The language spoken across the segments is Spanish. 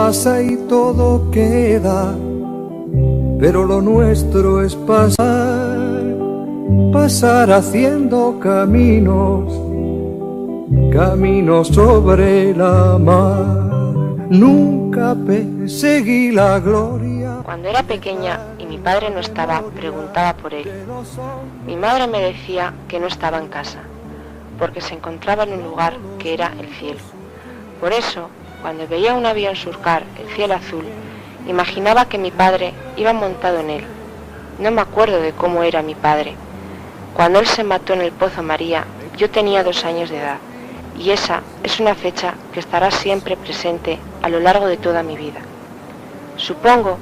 pasa y todo queda, pero lo nuestro es pasar haciendo caminos sobre la mar. Nunca perseguí la gloria. Cuando era pequeña y mi padre no estaba, preguntaba por él. Mi madre me decía que no estaba en casa, porque se encontraba en un lugar que era el cielo. Por eso, cuando veía un avión surcar el cielo azul, imaginaba que mi padre iba montado en él. No me acuerdo de cómo era mi padre. Cuando él se mató en el Pozo María, yo tenía 2 años de edad, y esa es una fecha que estará siempre presente a lo largo de toda mi vida. Supongo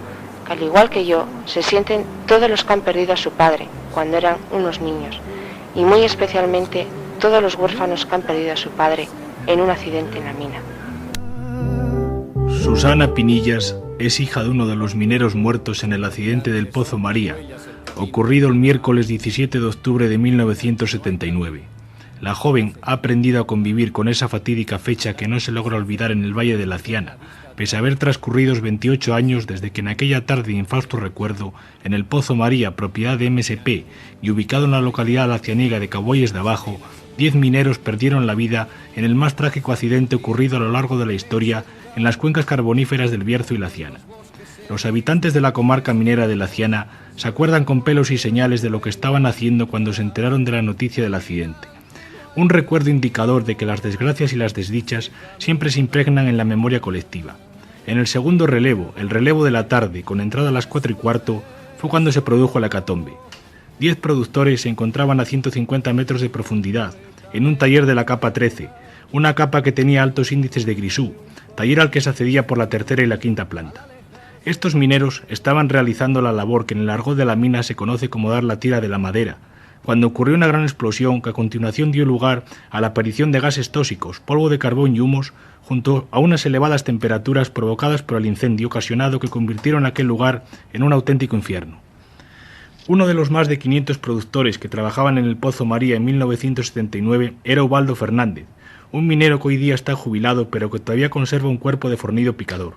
que al igual que yo, se sienten todos los que han perdido a su padre cuando eran unos niños, y muy especialmente todos los huérfanos que han perdido a su padre en un accidente en la mina. Susana Pinillas es hija de uno de los mineros muertos en el accidente del Pozo María, ocurrido el miércoles 17 de octubre de 1979. La joven ha aprendido a convivir con esa fatídica fecha que no se logra olvidar en el Valle de Laciana, pese a haber transcurridos 28 años desde que en aquella tarde de infausto recuerdo, en el Pozo María, propiedad de MSP y ubicado en la localidad lacianiega de Caboyes de Abajo, 10 mineros perdieron la vida en el más trágico accidente ocurrido a lo largo de la historia en las cuencas carboníferas del Bierzo y Laciana. Los habitantes de la comarca minera de Laciana se acuerdan con pelos y señales de lo que estaban haciendo cuando se enteraron de la noticia del accidente. Un recuerdo indicador de que las desgracias y las desdichas siempre se impregnan en la memoria colectiva. En el segundo relevo, el relevo de la tarde, con entrada a las 4:15, fue cuando se produjo la hecatombe. 10 productores se encontraban a 150 metros de profundidad, en un taller de la capa 13, una capa que tenía altos índices de grisú, taller al que se accedía por la tercera y la quinta planta. Estos mineros estaban realizando la labor que en el argot de la mina se conoce como dar la tira de la madera, cuando ocurrió una gran explosión que a continuación dio lugar a la aparición de gases tóxicos, polvo de carbón y humos, junto a unas elevadas temperaturas provocadas por el incendio ocasionado que convirtieron aquel lugar en un auténtico infierno. Uno de los más de 500 productores que trabajaban en el Pozo María en 1979 era Ubaldo Fernández, un minero que hoy día está jubilado pero que todavía conserva un cuerpo de fornido picador.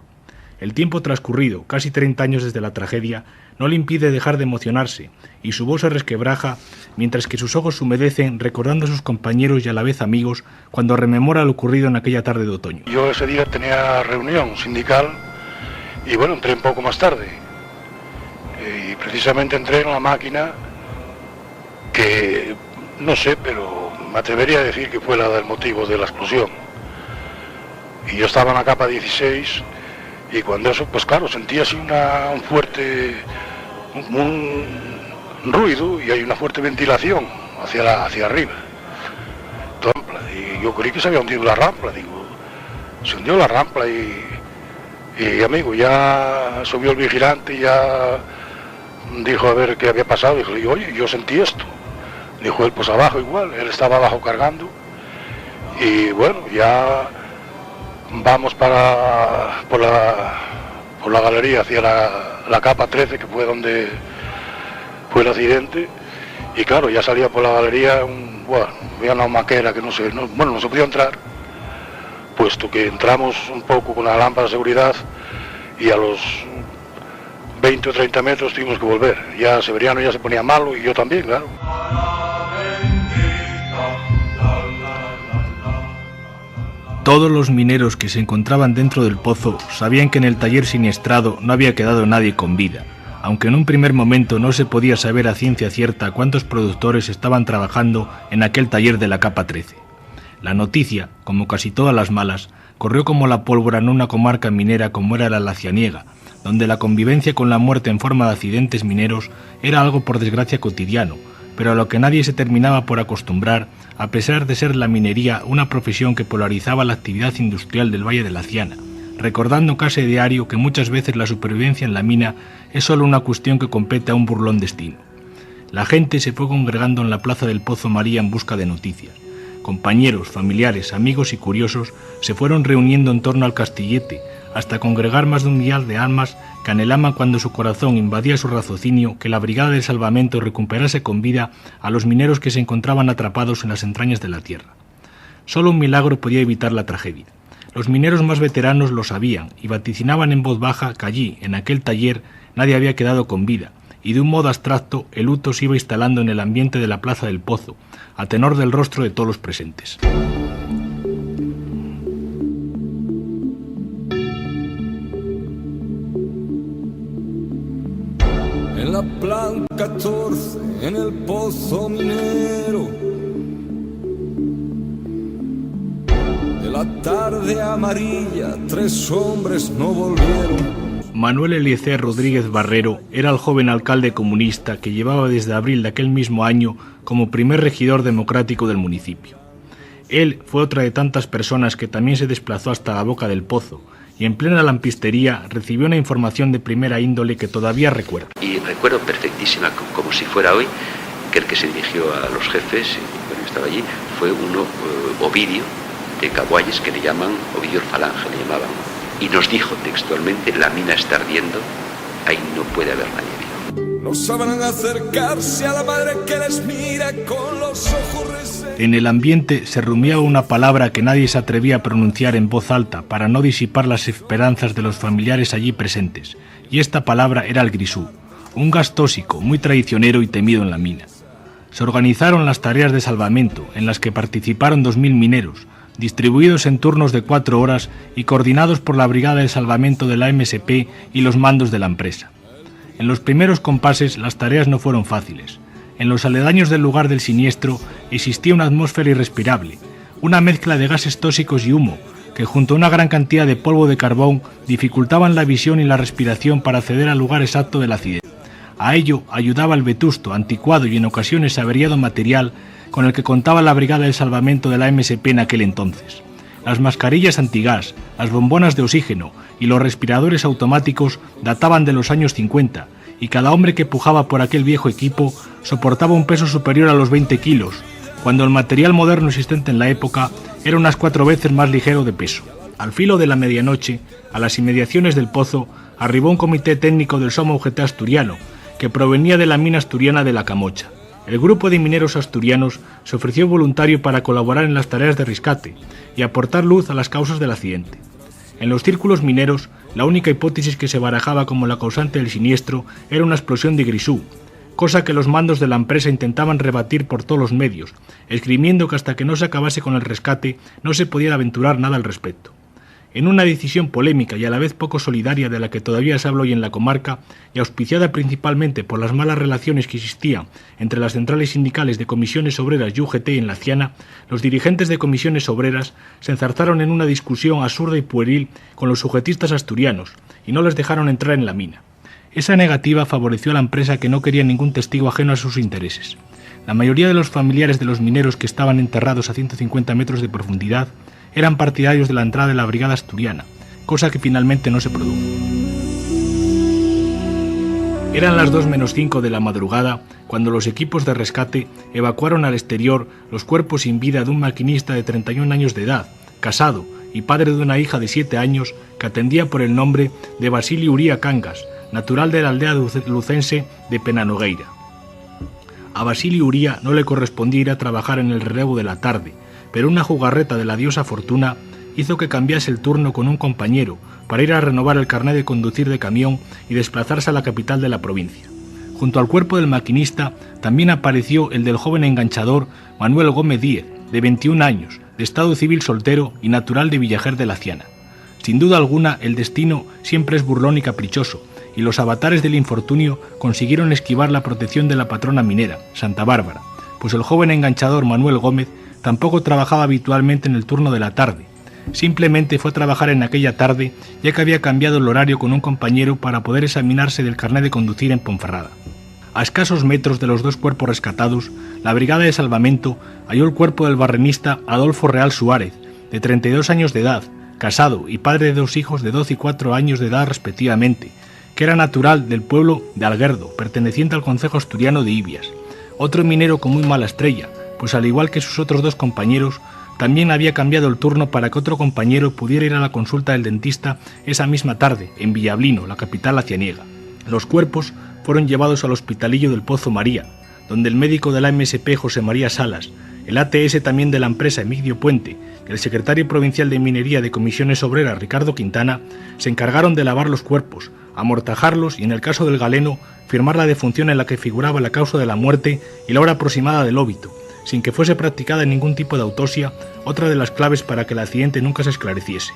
El tiempo transcurrido, casi 30 años desde la tragedia, no le impide dejar de emocionarse, y su voz se resquebraja mientras que sus ojos se humedecen recordando a sus compañeros y a la vez amigos cuando rememora lo ocurrido en aquella tarde de otoño. Yo ese día tenía reunión sindical y bueno, entré un poco más tarde. Y precisamente entré en la máquina que, no sé, pero me atrevería a decir que fue la del motivo de la explosión. Y yo estaba en la capa 16 y cuando eso, pues claro, sentí así un fuerte un ruido y hay una fuerte ventilación hacia arriba. Y yo creí que se había hundido la rampla, digo, se hundió la rampla y amigo, ya subió el vigilante y ya dijo a ver qué había pasado. Dijo, oye, yo sentí esto. Dijo él, pues abajo igual, él estaba abajo cargando. Y bueno, ya vamos por la galería hacia la capa 13, que fue donde fue el accidente. Y claro, ya salía por la galería, había una maquera que no se podía entrar, puesto que entramos un poco con la lámpara de seguridad y a los 20 o 30 metros tuvimos que volver. Ya Severiano ya se ponía malo y yo también, claro. Todos los mineros que se encontraban dentro del pozo sabían que en el taller siniestrado no había quedado nadie con vida, aunque en un primer momento no se podía saber a ciencia cierta cuántos productores estaban trabajando en aquel taller de la capa 13. La noticia, como casi todas las malas, corrió como la pólvora en una comarca minera como era la lacianiega, donde la convivencia con la muerte en forma de accidentes mineros era algo por desgracia cotidiano, pero a lo que nadie se terminaba por acostumbrar, a pesar de ser la minería una profesión que polarizaba la actividad industrial del Valle de Laciana, recordando casi a diario que muchas veces la supervivencia en la mina es solo una cuestión que compete a un burlón destino. La gente se fue congregando en la plaza del Pozo María en busca de noticias. Compañeros, familiares, amigos y curiosos se fueron reuniendo en torno al castillete, hasta congregar más de 1 millar de almas que anhelaban cuando su corazón invadía su raciocinio que la brigada del salvamento recuperase con vida a los mineros que se encontraban atrapados en las entrañas de la tierra. Solo un milagro podía evitar la tragedia. Los mineros más veteranos lo sabían y vaticinaban en voz baja que allí, en aquel taller, nadie había quedado con vida, y de un modo abstracto el luto se iba instalando en el ambiente de la plaza del Pozo, a tenor del rostro de todos los presentes. En la plan 14, en el pozo minero, de la tarde amarilla, 3 hombres no volvieron. Manuel Eliezer Rodríguez Barrero era el joven alcalde comunista que llevaba desde abril de aquel mismo año como primer regidor democrático del municipio. Él fue otra de tantas personas que también se desplazó hasta la boca del Pozo y en plena lampistería recibió una información de primera índole que todavía recuerdo. Y recuerdo perfectísima, como si fuera hoy, que el que se dirigió a los jefes, bueno, estaba allí, fue uno, Ovidio, de Caguayes, que le llaman Ovidio Falange, le llamaban. Y nos dijo textualmente: la mina está ardiendo, ahí no puede haber nadie vivo. No sabrán acercarse a la madre que les mira con los ojos recelos. En el ambiente se rumiaba una palabra que nadie se atrevía a pronunciar en voz alta para no disipar las esperanzas de los familiares allí presentes, y esta palabra era el grisú, un gas tóxico muy traicionero y temido en la mina. Se organizaron las tareas de salvamento, en las que participaron 2000 mineros, distribuidos en turnos de 4 horas y coordinados por la Brigada de Salvamento de la MSP y los mandos de la empresa. En los primeros compases las tareas no fueron fáciles. En los aledaños del lugar del siniestro existía una atmósfera irrespirable, una mezcla de gases tóxicos y humo, que junto a una gran cantidad de polvo de carbón dificultaban la visión y la respiración para acceder al lugar exacto del accidente. A ello ayudaba el vetusto, anticuado y en ocasiones averiado material con el que contaba la Brigada de Salvamento de la MSP en aquel entonces. Las mascarillas antigás, las bombonas de oxígeno y los respiradores automáticos databan de los años 50, y cada hombre que pujaba por aquel viejo equipo soportaba un peso superior a los 20 kilos, cuando el material moderno existente en la época era unas 4 veces más ligero de peso. Al filo de la medianoche, a las inmediaciones del Pozo, arribó un comité técnico del Somo UGT asturiano, que provenía de la mina asturiana de La Camocha. El grupo de mineros asturianos se ofreció voluntario para colaborar en las tareas de rescate y aportar luz a las causas del accidente. En los círculos mineros, la única hipótesis que se barajaba como la causante del siniestro era una explosión de grisú, cosa que los mandos de la empresa intentaban rebatir por todos los medios, esgrimiendo que hasta que no se acabase con el rescate no se podía aventurar nada al respecto. En una decisión polémica y a la vez poco solidaria de la que todavía se habla hoy en la comarca, y auspiciada principalmente por las malas relaciones que existían entre las centrales sindicales de Comisiones Obreras y UGT en la Ciana, los dirigentes de Comisiones Obreras se enzarzaron en una discusión absurda y pueril con los UGTistas asturianos, y no les dejaron entrar en la mina. Esa negativa favoreció a la empresa, que no quería ningún testigo ajeno a sus intereses. La mayoría de los familiares de los mineros que estaban enterrados a 150 metros de profundidad eran partidarios de la entrada de la brigada asturiana, cosa que finalmente no se produjo. Eran las 2:05 de la madrugada cuando los equipos de rescate evacuaron al exterior los cuerpos sin vida de un maquinista de 31 años de edad, casado y padre de una hija de 7 años que atendía por el nombre de Basilio Uría Cangas, natural de la aldea lucense de Penanogueira. A Basilio Uría no le correspondía ir a trabajar en el relevo de la tarde, pero una jugarreta de la diosa Fortuna hizo que cambiase el turno con un compañero para ir a renovar el carnet de conducir de camión y desplazarse a la capital de la provincia. Junto al cuerpo del maquinista también apareció el del joven enganchador Manuel Gómez Díez, de 21 años, de estado civil soltero y natural de Villajer de la Ciana. Sin duda alguna, el destino siempre es burlón y caprichoso, y los avatares del infortunio consiguieron esquivar la protección de la patrona minera, Santa Bárbara, pues el joven enganchador Manuel Gómez tampoco trabajaba habitualmente en el turno de la tarde. Simplemente fue a trabajar en aquella tarde, ya que había cambiado el horario con un compañero para poder examinarse del carnet de conducir en Ponferrada. A escasos metros de los 2 cuerpos rescatados, la Brigada de Salvamento halló el cuerpo del barrenista Adolfo Real Suárez, de 32 años de edad, casado y padre de 2 hijos de 12 y 4 años de edad respectivamente, que era natural del pueblo de Alguerdo, perteneciente al concejo asturiano de Ibias. Otro minero con muy mala estrella, pues al igual que sus otros 2 compañeros, también había cambiado el turno para que otro compañero pudiera ir a la consulta del dentista esa misma tarde, en Villablino, la capital lacianiega. Los cuerpos fueron llevados al hospitalillo del Pozo María, donde el médico de la MSP, José María Salas, el ATS también de la empresa Emigdio Puente y el secretario provincial de Minería de Comisiones Obreras Ricardo Quintana se encargaron de lavar los cuerpos, amortajarlos y, en el caso del galeno, firmar la defunción en la que figuraba la causa de la muerte y la hora aproximada del óbito, sin que fuese practicada ningún tipo de autopsia, otra de las claves para que el accidente nunca se esclareciese.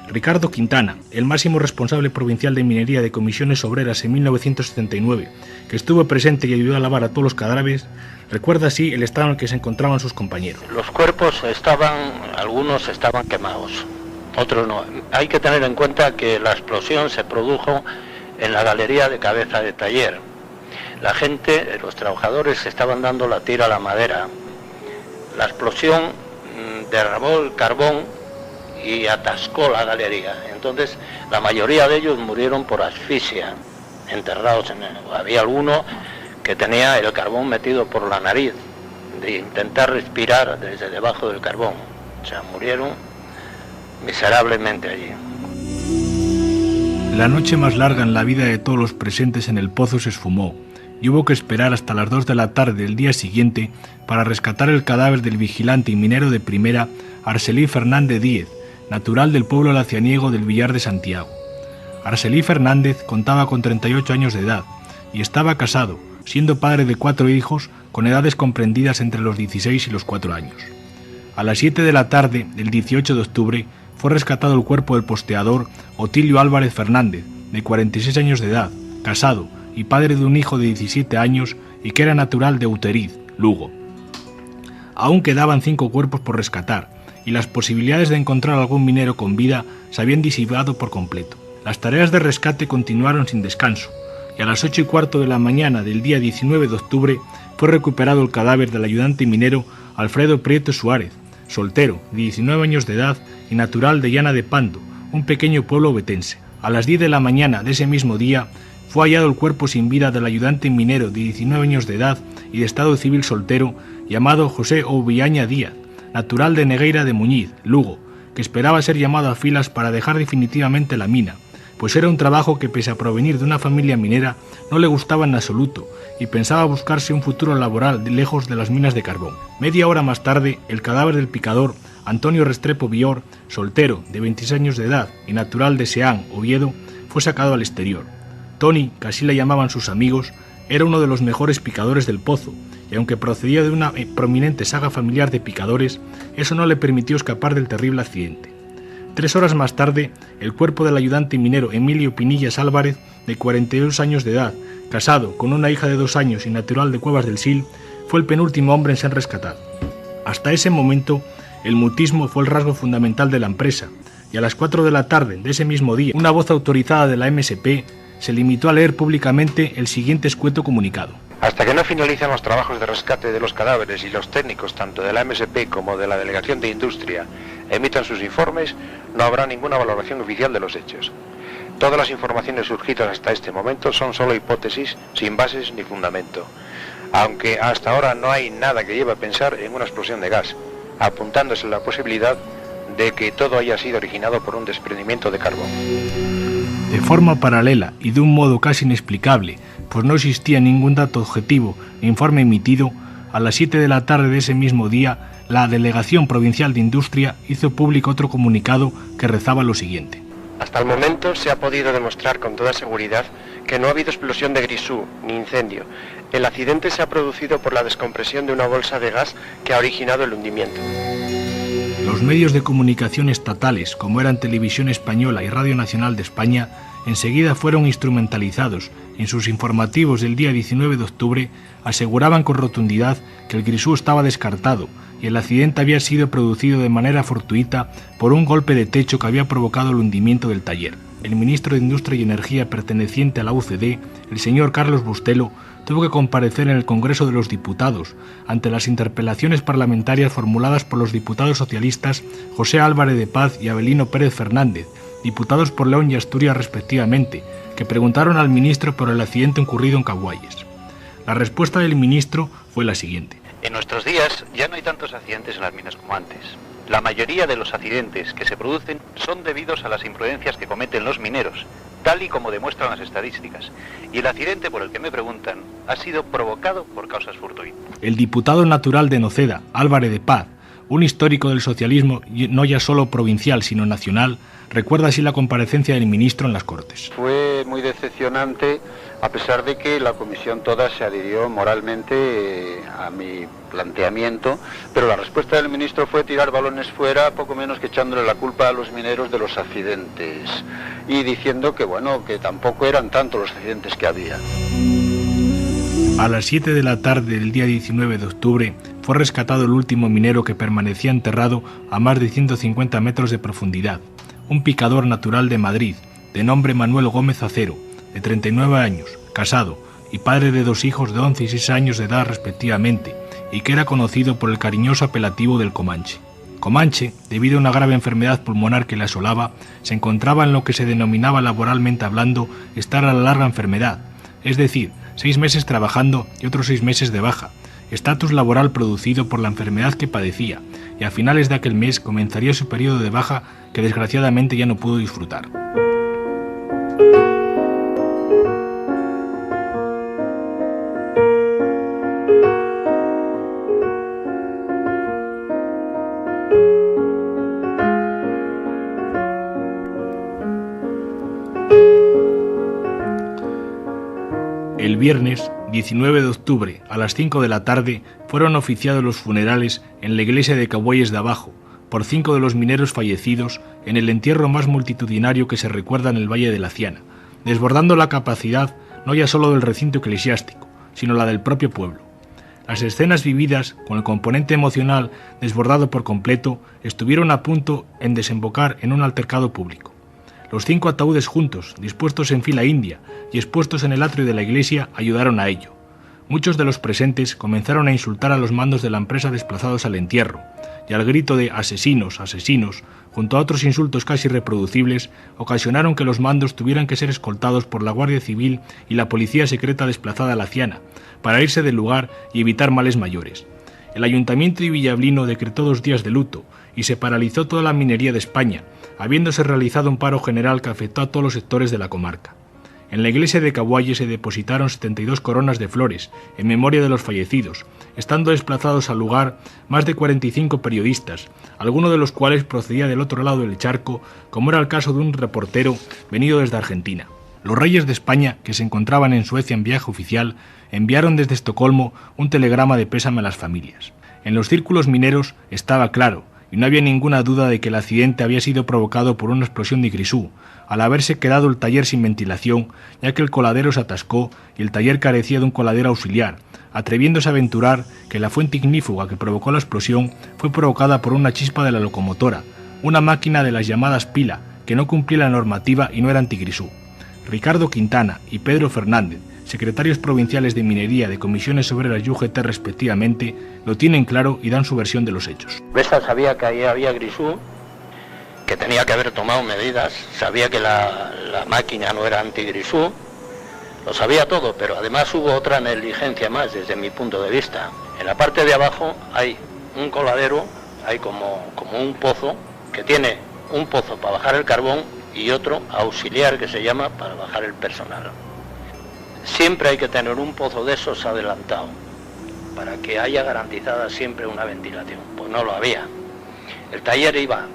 Ricardo Quintana, el máximo responsable provincial de Minería de Comisiones Obreras en 1979, que estuvo presente y ayudó a lavar a todos los cadáveres, recuerda así el estado en el que se encontraban sus compañeros. Los cuerpos algunos estaban quemados, otros no. Hay que tener en cuenta que la explosión se produjo en la galería de cabeza de taller. La gente, los trabajadores, estaban dando la tira a la madera. La explosión derramó el carbón y atascó la galería. Entonces, la mayoría de ellos murieron por asfixia, enterrados había alguno que tenía el carbón metido por la nariz, de intentar respirar desde debajo del carbón. O sea, murieron miserablemente allí. La noche más larga en la vida de todos los presentes en el pozo se esfumó y hubo que esperar hasta las 2 de la tarde del día siguiente para rescatar el cadáver del vigilante y minero de primera Arcelí Fernández Díez, natural del pueblo lacianiego del Villar de Santiago. Arcelí Fernández contaba con 38 años de edad y estaba casado, siendo padre de 4 hijos con edades comprendidas entre los 16 y los 4 años. A las 7 de la tarde del 18 de octubre fue rescatado el cuerpo del posteador Otilio Álvarez Fernández, de 46 años de edad, casado y padre de un hijo de 17 años y que era natural de Uteriz, Lugo. Aún quedaban 5 cuerpos por rescatar y las posibilidades de encontrar algún minero con vida se habían disipado por completo. Las tareas de rescate continuaron sin descanso y a las 8:15 de la mañana del día 19 de octubre fue recuperado el cadáver del ayudante minero Alfredo Prieto Suárez, soltero, de 19 años de edad y natural de Llana de Pando, un pequeño pueblo obetense. A las 10 de la mañana de ese mismo día fue hallado el cuerpo sin vida del ayudante minero de 19 años de edad y de estado civil soltero llamado José Ovillaña Díaz, natural de Negueira de Muñiz, Lugo, que esperaba ser llamado a filas para dejar definitivamente la mina, pues era un trabajo que, pese a provenir de una familia minera, no le gustaba en absoluto y pensaba buscarse un futuro laboral lejos de las minas de carbón. Media hora más tarde, el cadáver del picador Antonio Restrepo Bior, soltero, de 26 años de edad y natural de Seán, Oviedo, fue sacado al exterior. Tony, que así le llamaban sus amigos, era uno de los mejores picadores del pozo, y aunque procedía de una prominente saga familiar de picadores, eso no le permitió escapar del terrible accidente. 3 horas más tarde, el cuerpo del ayudante minero Emilio Pinillas Álvarez, de 42 años de edad, casado, con una hija de 2 años y natural de Cuevas del Sil, fue el penúltimo hombre en ser rescatado. Hasta ese momento, el mutismo fue el rasgo fundamental de la empresa, y a las 4 de la tarde de ese mismo día, una voz autorizada de la MSP se limitó a leer públicamente el siguiente escueto comunicado. Hasta que no finalicen los trabajos de rescate de los cadáveres y los técnicos tanto de la MSP como de la Delegación de Industria emitan sus informes, no habrá ninguna valoración oficial de los hechos. Todas las informaciones surgidas hasta este momento son solo hipótesis, sin bases ni fundamento, aunque hasta ahora no hay nada que lleve a pensar en una explosión de gas, apuntándose la posibilidad de que todo haya sido originado por un desprendimiento de carbón. De forma paralela y de un modo casi inexplicable, pues no existía ningún dato objetivo ni informe emitido, a las 7 de la tarde de ese mismo día, la Delegación Provincial de Industria hizo público otro comunicado que rezaba lo siguiente. Hasta el momento se ha podido demostrar con toda seguridad que no ha habido explosión de grisú ni incendio. El accidente se ha producido por la descompresión de una bolsa de gas que ha originado el hundimiento. Los medios de comunicación estatales, como eran Televisión Española y Radio Nacional de España, enseguida fueron instrumentalizados. En sus informativos del día 19 de octubre aseguraban con rotundidad que el grisú estaba descartado y el accidente había sido producido de manera fortuita por un golpe de techo que había provocado el hundimiento del taller. El ministro de Industria y Energía perteneciente a la UCD, el señor Carlos Bustelo, tuvo que comparecer en el Congreso de los Diputados ante las interpelaciones parlamentarias formuladas por los diputados socialistas José Álvarez de Paz y Avelino Pérez Fernández, diputados por León y Asturias respectivamente, que preguntaron al ministro por el accidente ocurrido en Caguayes. La respuesta del ministro fue la siguiente. En nuestros días ya no hay tantos accidentes en las minas como antes. La mayoría de los accidentes que se producen son debidos a las imprudencias que cometen los mineros, tal y como demuestran las estadísticas. Y el accidente por el que me preguntan ha sido provocado por causas fortuitas. El diputado natural de Noceda, Álvarez de Paz, un histórico del socialismo no ya solo provincial sino nacional, recuerda así la comparecencia del ministro en las Cortes. Fue muy decepcionante, a pesar de que la comisión toda se adhirió moralmente a mi planteamiento, pero la respuesta del ministro fue tirar balones fuera, poco menos que echándole la culpa a los mineros de los accidentes y diciendo que bueno, que tampoco eran tantos los accidentes que había. A las 7 de la tarde del día 19 de octubre fue rescatado el último minero que permanecía enterrado a más de 150 metros de profundidad, un picador natural de Madrid, de nombre Manuel Gómez Acero, de 39 años, casado y padre de 2 hijos de 11 y 6 años de edad respectivamente, y que era conocido por el cariñoso apelativo del Comanche. Comanche, debido a una grave enfermedad pulmonar que le asolaba, se encontraba en lo que se denominaba laboralmente hablando estar a la larga enfermedad, es decir, 6 meses trabajando y otros 6 meses de baja, estatus laboral producido por la enfermedad que padecía, y a finales de aquel mes comenzaría su periodo de baja que desgraciadamente ya no pudo disfrutar. El viernes 19 de octubre a las 5 de la tarde fueron oficiados los funerales en la iglesia de Cabueyes de Abajo por 5 de los mineros fallecidos en el entierro más multitudinario que se recuerda en el Valle de la Ciana, desbordando la capacidad no ya solo del recinto eclesiástico, sino la del propio pueblo. Las escenas vividas, con el componente emocional desbordado por completo, estuvieron a punto en desembocar en un altercado público. Los 5 ataúdes juntos, dispuestos en fila india y expuestos en el atrio de la iglesia, ayudaron a ello. Muchos de los presentes comenzaron a insultar a los mandos de la empresa desplazados al entierro, y al grito de «asesinos, asesinos», junto a otros insultos casi reproducibles, ocasionaron que los mandos tuvieran que ser escoltados por la Guardia Civil y la Policía Secreta desplazada a la Ciana, para irse del lugar y evitar males mayores. El Ayuntamiento de Villablino decretó 2 días de luto y se paralizó toda la minería de España, habiéndose realizado un paro general que afectó a todos los sectores de la comarca. En la iglesia de Cabueyes se depositaron 72 coronas de flores en memoria de los fallecidos, estando desplazados al lugar más de 45 periodistas, alguno de los cuales procedía del otro lado del charco, como era el caso de un reportero venido desde Argentina. Los reyes de España, que se encontraban en Suecia en viaje oficial, enviaron desde Estocolmo un telegrama de pésame a las familias. En los círculos mineros estaba claro, y no había ninguna duda de que el accidente había sido provocado por una explosión de grisú, al haberse quedado el taller sin ventilación, ya que el coladero se atascó y el taller carecía de un coladero auxiliar, atreviéndose a aventurar que la fuente ignífuga que provocó la explosión fue provocada por una chispa de la locomotora, una máquina de las llamadas pila, que no cumplía la normativa y no era antigrisú. Ricardo Quintana y Pedro Fernández, secretarios provinciales de minería de comisiones obreras y UGT respectivamente, lo tienen claro y dan su versión de los hechos. Besta sabía que ahí había grisú, que tenía que haber tomado medidas, sabía que la máquina no era antigrisú, lo sabía todo, pero además hubo otra negligencia más desde mi punto de vista. En la parte de abajo hay un coladero, hay como un pozo, que tiene un pozo para bajar el carbón y otro auxiliar que se llama para bajar el personal. Siempre hay que tener un pozo de esos adelantado, para que haya garantizada siempre una ventilación. Pues no lo había. El taller iba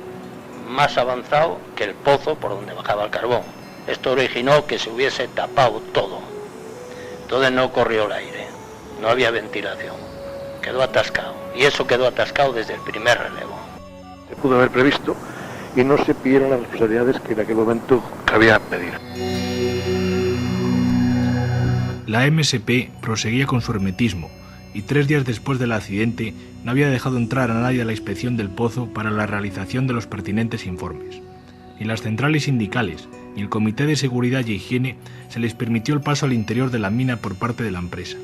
más avanzado que el pozo por donde bajaba el carbón. Esto originó que se hubiese tapado todo. Entonces no corrió el aire, no había ventilación, quedó atascado. Y eso quedó atascado desde el primer relevo. Se pudo haber previsto y no se pidieron las responsabilidades que en aquel momento cabía pedir. La MSP proseguía con su hermetismo y 3 días después del accidente no había dejado entrar a nadie a la inspección del pozo para la realización de los pertinentes informes. Ni las centrales sindicales ni el Comité de Seguridad y Higiene se les permitió el paso al interior de la mina por parte de la empresa.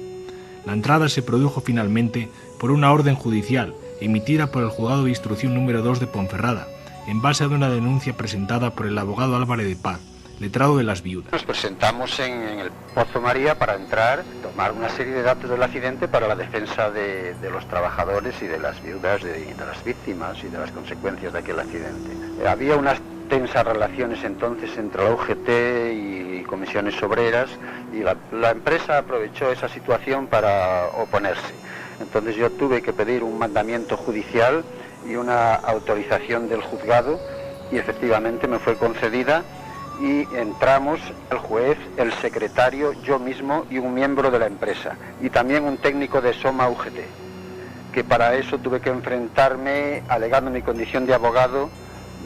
La entrada se produjo finalmente por una orden judicial emitida por el Juzgado de Instrucción número 2 de Ponferrada, en base a una denuncia presentada por el abogado Álvarez de Paz, letrado de las viudas. Nos presentamos en el Pozo María para entrar, tomar una serie de datos del accidente para la defensa de los trabajadores y de las viudas, de las víctimas y de las consecuencias de aquel accidente. Había unas tensas relaciones entonces entre la UGT y comisiones obreras, y la empresa aprovechó esa situación para oponerse. Entonces yo tuve que pedir un mandamiento judicial y una autorización del juzgado, y efectivamente me fue concedida, y entramos el juez, el secretario, yo mismo y un miembro de la empresa, y también un técnico de Soma UGT, que para eso tuve que enfrentarme, alegando mi condición de abogado,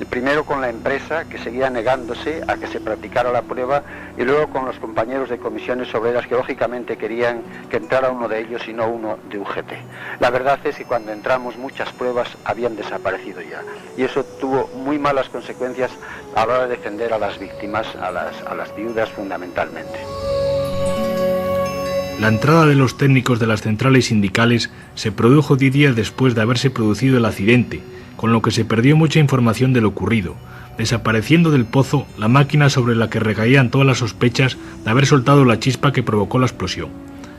primero con la empresa, que seguía negándose a que se practicara la prueba, y luego con los compañeros de comisiones obreras, que lógicamente querían que entrara uno de ellos y no uno de UGT. La verdad es que cuando entramos muchas pruebas habían desaparecido ya, y eso tuvo muy malas consecuencias a la hora de defender a las víctimas, a las viudas fundamentalmente. La entrada de los técnicos de las centrales sindicales se produjo 10 días después de haberse producido el accidente, con lo que se perdió mucha información de lo ocurrido, desapareciendo del pozo la máquina sobre la que recaían todas las sospechas de haber soltado la chispa que provocó la explosión.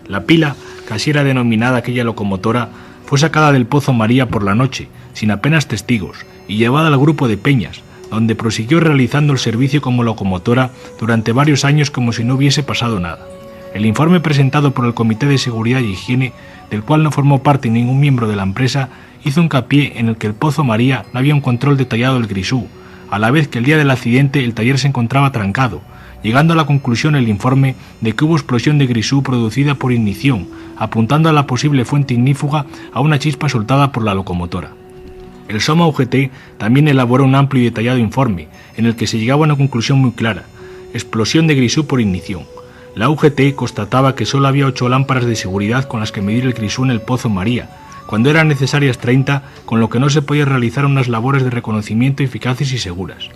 La pila, que así era denominada aquella locomotora, fue sacada del pozo María por la noche, sin apenas testigos, y llevada al grupo de Peñas, donde prosiguió realizando el servicio como locomotora durante varios años como si no hubiese pasado nada. El informe presentado por el Comité de Seguridad y Higiene, del cual no formó parte ningún miembro de la empresa, hizo hincapié en el que el Pozo María no había un control detallado del grisú, a la vez que el día del accidente el taller se encontraba trancado, llegando a la conclusión el informe de que hubo explosión de grisú producida por ignición, apuntando a la posible fuente ignífuga a una chispa soltada por la locomotora. El Soma UGT también elaboró un amplio y detallado informe, en el que se llegaba a una conclusión muy clara: explosión de grisú por ignición. La UGT constataba que solo había 8 lámparas de seguridad con las que medir el grisú en el Pozo María, cuando eran necesarias 30, con lo que no se podía realizar unas labores de reconocimiento eficaces y seguras.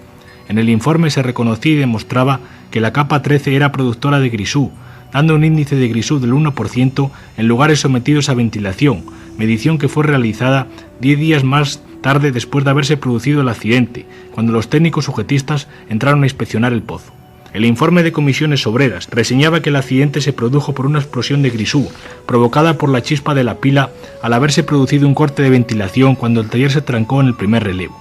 En el informe se reconocía y demostraba que la capa 13 era productora de grisú, dando un índice de grisú del 1% en lugares sometidos a ventilación, medición que fue realizada 10 días más tarde después de haberse producido el accidente, cuando los técnicos UGTistas entraron a inspeccionar el pozo. El informe de comisiones obreras reseñaba que el accidente se produjo por una explosión de grisú, provocada por la chispa de la pila al haberse producido un corte de ventilación cuando el taller se trancó en el primer relevo.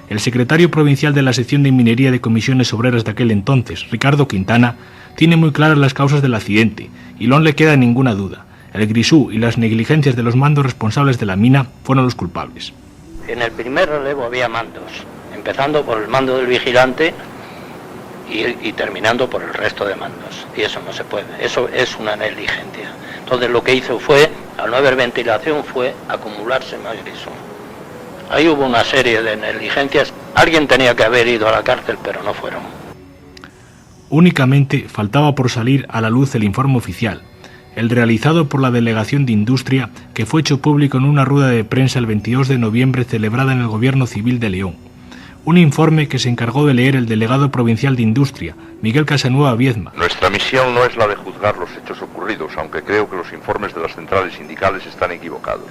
El secretario provincial de la sección de minería de comisiones obreras de aquel entonces, Ricardo Quintana, tiene muy claras las causas del accidente, y no le queda ninguna duda: el grisú y las negligencias de los mandos responsables de la mina fueron los culpables. En el primer relevo había mandos, empezando por el mando del vigilante y terminando por el resto de mandos, y eso no se puede, eso es una negligencia. Entonces lo que hizo fue, al no haber ventilación, fue acumularse más grisú. Ahí hubo una serie de negligencias. Alguien tenía que haber ido a la cárcel, pero no fueron. Únicamente faltaba por salir a la luz el informe oficial, el realizado por la Delegación de Industria, que fue hecho público en una rueda de prensa el 22 de noviembre celebrada en el Gobierno Civil de León. Un informe que se encargó de leer el delegado provincial de Industria, Miguel Casanueva Viezma. Nuestra misión no es la de juzgar los hechos ocurridos, aunque creo que los informes de las centrales sindicales están equivocados.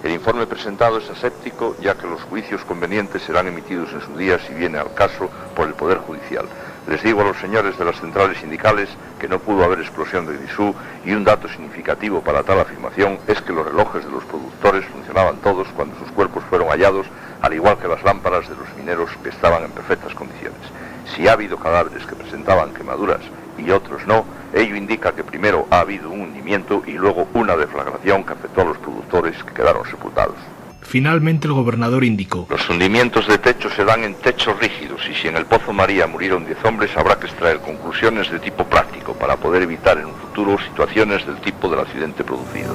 El informe presentado es aséptico, ya que los juicios convenientes serán emitidos en su día, si viene al caso, por el Poder Judicial. Les digo a los señores de las centrales sindicales que no pudo haber explosión de grisú, y un dato significativo para tal afirmación es que los relojes de los productores funcionaban todos cuando sus cuerpos fueron hallados, al igual que las lámparas de los mineros, que estaban en perfectas condiciones. Si ha habido cadáveres que presentaban quemaduras y otros no, ello indica que primero ha habido un hundimiento y luego una deflagración que afectó a los productores, que quedaron sepultados. Finalmente el gobernador indicó: los hundimientos de techo se dan en techos rígidos, y si en el Pozo María murieron 10 hombres, habrá que extraer conclusiones de tipo práctico para poder evitar en un futuro situaciones del tipo del accidente producido.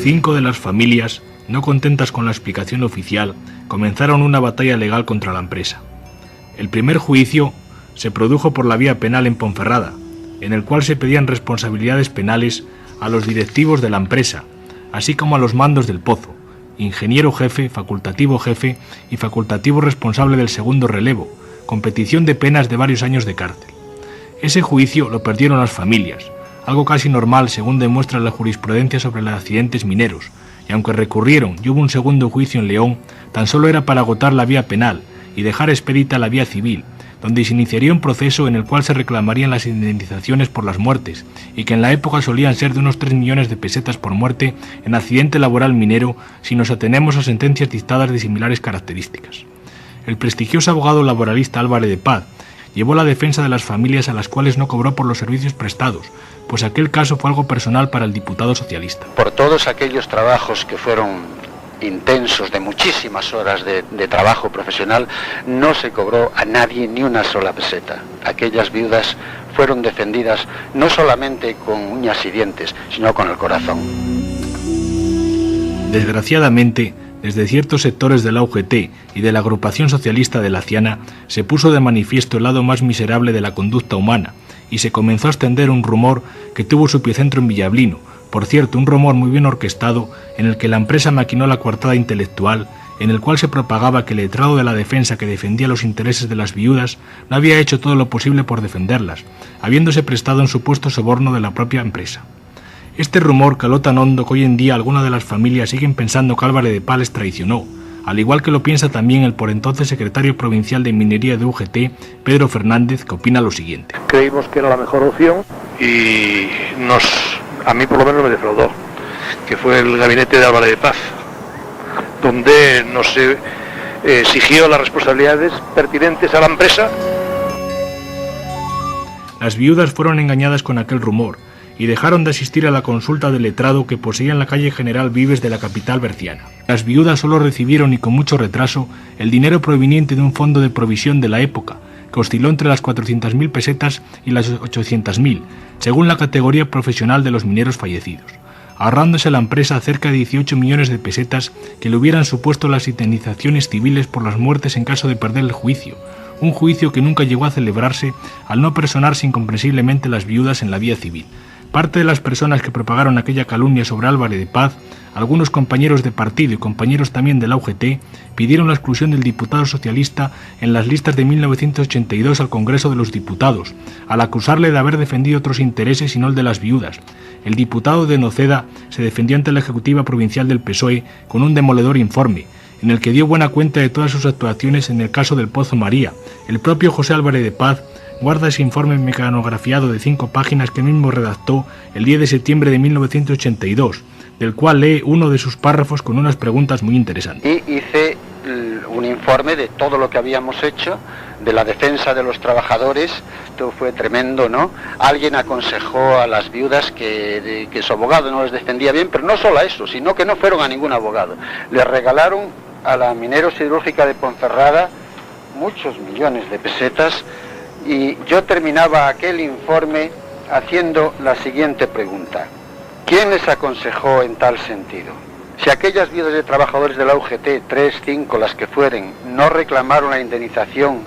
5 de las familias, no contentas con la explicación oficial, comenzaron una batalla legal contra la empresa. El primer juicio se produjo por la vía penal en Ponferrada, en el cual se pedían responsabilidades penales a los directivos de la empresa, así como a los mandos del pozo, ingeniero jefe, facultativo jefe y facultativo responsable del segundo relevo, con petición de penas de varios años de cárcel. Ese juicio lo perdieron las familias, algo casi normal según demuestra la jurisprudencia sobre los accidentes mineros, y aunque recurrieron y hubo un segundo juicio en León, tan solo era para agotar la vía penal y dejar expedita la vía civil, donde se iniciaría un proceso en el cual se reclamarían las indemnizaciones por las muertes, y que en la época solían ser de unos 3 millones de pesetas por muerte en accidente laboral minero, si nos atenemos a sentencias dictadas de similares características. el prestigioso abogado laboralista Álvarez de Paz llevó la defensa de las familias a las cuales no cobró por los servicios prestados, pues aquel caso fue algo personal para el diputado socialista. Por todos aquellos trabajos que fueron intensos, de muchísimas horas de trabajo profesional, no se cobró a nadie ni una sola peseta. Aquellas viudas fueron defendidas no solamente con uñas y dientes, sino con el corazón. Desgraciadamente, desde ciertos sectores de la UGT y de la agrupación socialista de Laciana se puso de manifiesto el lado más miserable de la conducta humana y se comenzó a extender un rumor que tuvo su epicentro en Villablino, por cierto, un rumor muy bien orquestado en el que la empresa maquinó la coartada intelectual, en el cual se propagaba que el letrado de la defensa que defendía los intereses de las viudas no había hecho todo lo posible por defenderlas, habiéndose prestado un supuesto soborno de la propia empresa. Este rumor caló tan hondo que hoy en día algunas de las familias siguen pensando que Álvarez de Paz les traicionó, al igual que lo piensa también el por entonces secretario provincial de Minería de UGT, Pedro Fernández, que opina lo siguiente. Creímos que era la mejor opción y a mí por lo menos me defraudó, que fue el gabinete de Álvarez de Paz, donde nos exigió las responsabilidades pertinentes a la empresa. Las viudas fueron engañadas con aquel rumor y dejaron de asistir a la consulta del letrado que poseía en la calle General Vives de la capital berciana. Las viudas solo recibieron, y con mucho retraso, el dinero proveniente de un fondo de provisión de la época, que osciló entre las 400.000 pesetas y las 800.000, según la categoría profesional de los mineros fallecidos, ahorrándose la empresa cerca de 18 millones de pesetas que le hubieran supuesto las indemnizaciones civiles por las muertes en caso de perder el juicio, un juicio que nunca llegó a celebrarse al no personarse incomprensiblemente las viudas en la vía civil. Parte de las personas que propagaron aquella calumnia sobre Álvarez de Paz, algunos compañeros de partido y compañeros también de la UGT, pidieron la exclusión del diputado socialista en las listas de 1982 al Congreso de los Diputados, al acusarle de haber defendido otros intereses y no el de las viudas. El diputado de Noceda se defendió ante la Ejecutiva Provincial del PSOE con un demoledor informe, en el que dio buena cuenta de todas sus actuaciones en el caso del Pozo María. El propio José Álvarez de Paz guarda ese informe mecanografiado de 5 páginas que mismo redactó el 10 de septiembre de 1982, del cual lee uno de sus párrafos con unas preguntas muy interesantes. Y hice un informe de todo lo que habíamos hecho, de la defensa de los trabajadores. Esto fue tremendo, ¿no? Alguien aconsejó a las viudas que su abogado no les defendía bien, pero no solo a eso, sino que no fueron a ningún abogado. Les regalaron a la minero siderúrgica de Ponferrada muchos millones de pesetas. Y yo terminaba aquel informe haciendo la siguiente pregunta. ¿Quién les aconsejó en tal sentido? Si aquellas viudas de trabajadores de la UGT, 3, 5, las que fueren, no reclamaron la indemnización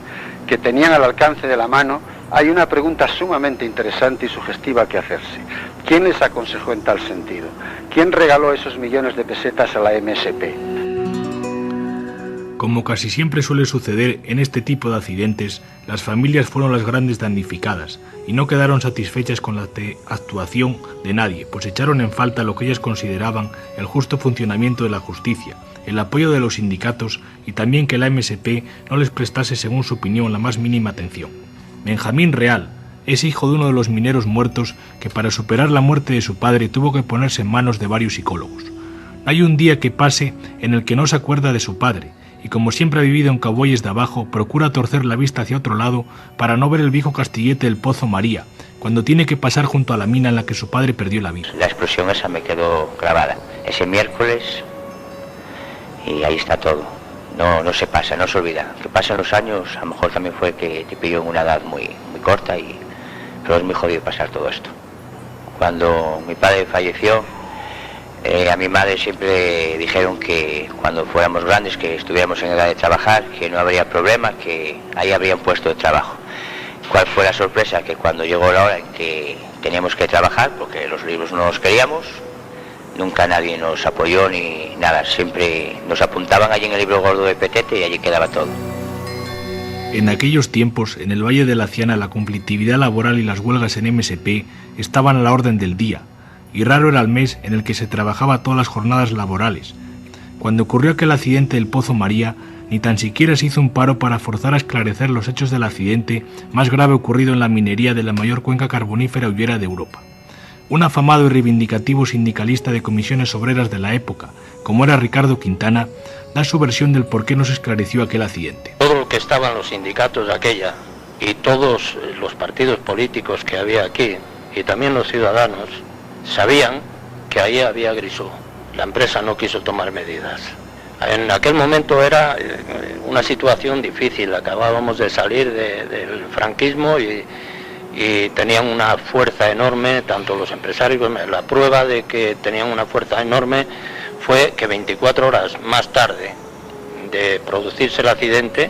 que tenían al alcance de la mano, hay una pregunta sumamente interesante y sugestiva que hacerse. ¿Quién les aconsejó en tal sentido? ¿Quién regaló esos millones de pesetas a la MSP? Como casi siempre suele suceder en este tipo de accidentes, las familias fueron las grandes damnificadas y no quedaron satisfechas con la actuación de nadie, pues echaron en falta lo que ellas consideraban el justo funcionamiento de la justicia, el apoyo de los sindicatos y también que la MSP no les prestase, según su opinión, la más mínima atención. Benjamín Real es hijo de uno de los mineros muertos que para superar la muerte de su padre tuvo que ponerse en manos de varios psicólogos. No hay un día que pase en el que no se acuerda de su padre, y como siempre ha vivido en Caboyes de Abajo, procura torcer la vista hacia otro lado para no ver el viejo castillete del Pozo María, cuando tiene que pasar junto a la mina en la que su padre perdió la vida. La explosión esa me quedó grabada, ese miércoles, y ahí está todo. No se pasa, no se olvida. Que pasan los años, a lo mejor también fue que te pilló en una edad muy corta, pero es muy jodido pasar todo esto. Cuando mi padre falleció, a mi madre siempre dijeron que cuando fuéramos grandes, que estuviéramos en edad de trabajar, que no habría problema, que ahí habría un puesto de trabajo. ¿Cuál fue la sorpresa? Que cuando llegó la hora en que teníamos que trabajar, porque los libros no los queríamos, nunca nadie nos apoyó ni nada, siempre nos apuntaban allí en el libro gordo de Petete y allí quedaba todo. En aquellos tiempos, en el Valle de Laciana, la conflictividad laboral y las huelgas en MSP estaban a la orden del día, y raro era el mes en el que se trabajaba todas las jornadas laborales. Cuando ocurrió aquel accidente del Pozo María, ni tan siquiera se hizo un paro para forzar a esclarecer los hechos del accidente más grave ocurrido en la minería de la mayor cuenca carbonífera hullera de Europa. Un afamado y reivindicativo sindicalista de comisiones obreras de la época, como era Ricardo Quintana, da su versión del por qué no se esclareció aquel accidente. Todos que estaban los sindicatos de aquella y todos los partidos políticos que había aquí, y también los ciudadanos, sabían que ahí había grisú. La empresa no quiso tomar medidas. En aquel momento era una situación difícil, acabábamos de salir del franquismo y tenían una fuerza enorme, tanto los empresarios. La prueba de que tenían una fuerza enorme fue que 24 horas más tarde de producirse el accidente,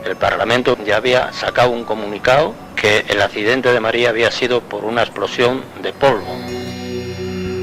el Parlamento ya había sacado un comunicado que el accidente de María había sido por una explosión de polvo.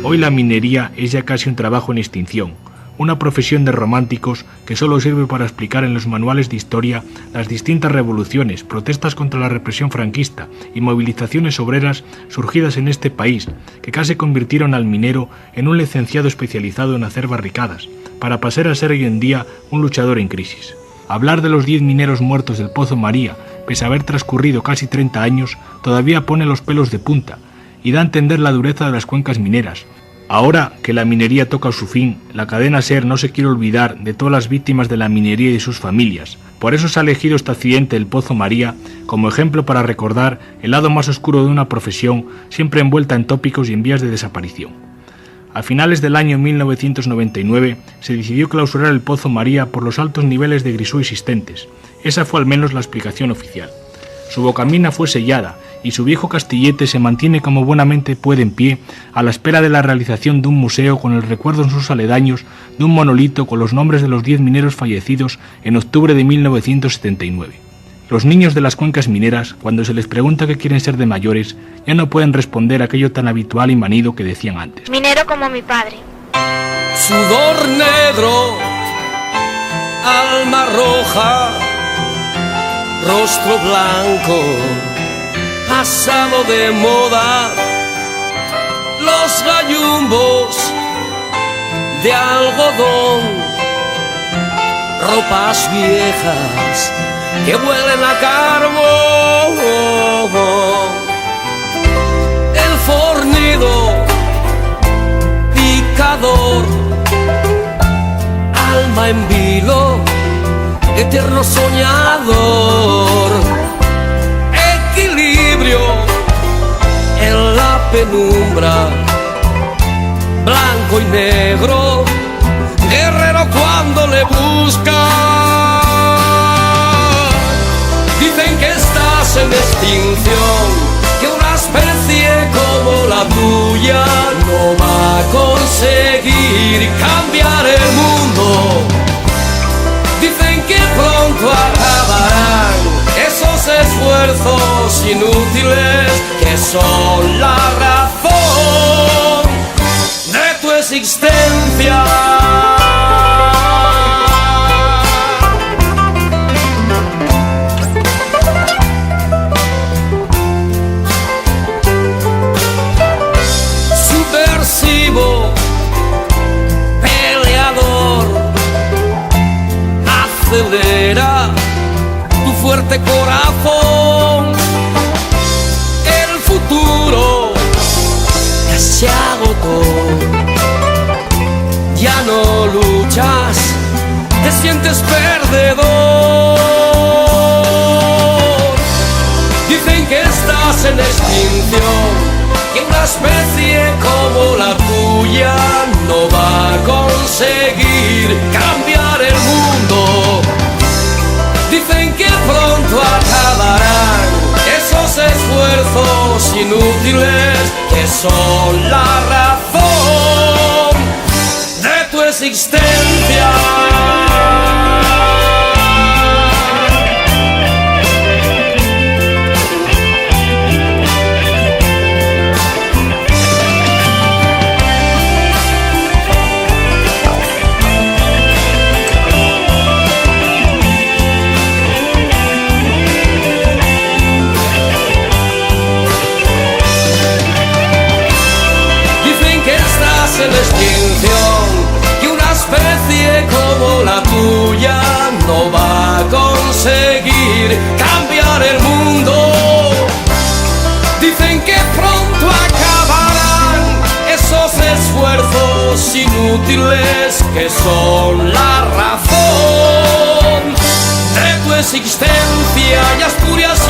Hoy la minería es ya casi un trabajo en extinción, una profesión de románticos que solo sirve para explicar en los manuales de historia las distintas revoluciones, protestas contra la represión franquista y movilizaciones obreras surgidas en este país, que casi convirtieron al minero en un licenciado especializado en hacer barricadas, para pasar a ser hoy en día un luchador en crisis. Hablar de los 10 mineros muertos del Pozo María, pese a haber transcurrido casi 30 años, todavía pone los pelos de punta y da a entender la dureza de las cuencas mineras. Ahora que la minería toca su fin, la cadena SER no se quiere olvidar de todas las víctimas de la minería y de sus familias. Por eso se ha elegido este accidente del Pozo María como ejemplo para recordar el lado más oscuro de una profesión siempre envuelta en tópicos y en vías de desaparición. A finales del año 1999 se decidió clausurar el Pozo María por los altos niveles de grisú existentes. Esa fue al menos la explicación oficial. Su bocamina fue sellada y su viejo castillete se mantiene como buenamente puede en pie a la espera de la realización de un museo con el recuerdo en sus aledaños de un monolito con los nombres de los 10 mineros fallecidos en octubre de 1979. Los niños de las cuencas mineras, cuando se les pregunta qué quieren ser de mayores, ya no pueden responder aquello tan habitual y manido que decían antes. Minero como mi padre. Sudor negro, alma roja, rostro blanco, asado de moda, los gallumbos de algodón, ropas viejas que huelen a carbón, el fornido, picador, alma en vilo, eterno soñador, equilibrio en la penumbra, blanco y negro, guerrero cuando le busca. Dicen que estás en extinción, que una especie como la tuya no va a conseguir cambiar el mundo. Dicen que pronto acabarán esos esfuerzos inútiles que son la razón de tu existencia. Subversivo, peleador, acelera tu fuerte corazón. El futuro ya se agotó, ya no luchas, te sientes perdedor. Dicen que estás en extinción, que una especie como la tuya no va a conseguir cambiar el mundo. Dicen que pronto acabarán esos esfuerzos inútiles que son la razón de tu existencia. En extinción, que una especie como la tuya no va a conseguir cambiar el mundo. Dicen que pronto acabarán esos esfuerzos inútiles que son la razón de tu existencia y Asturias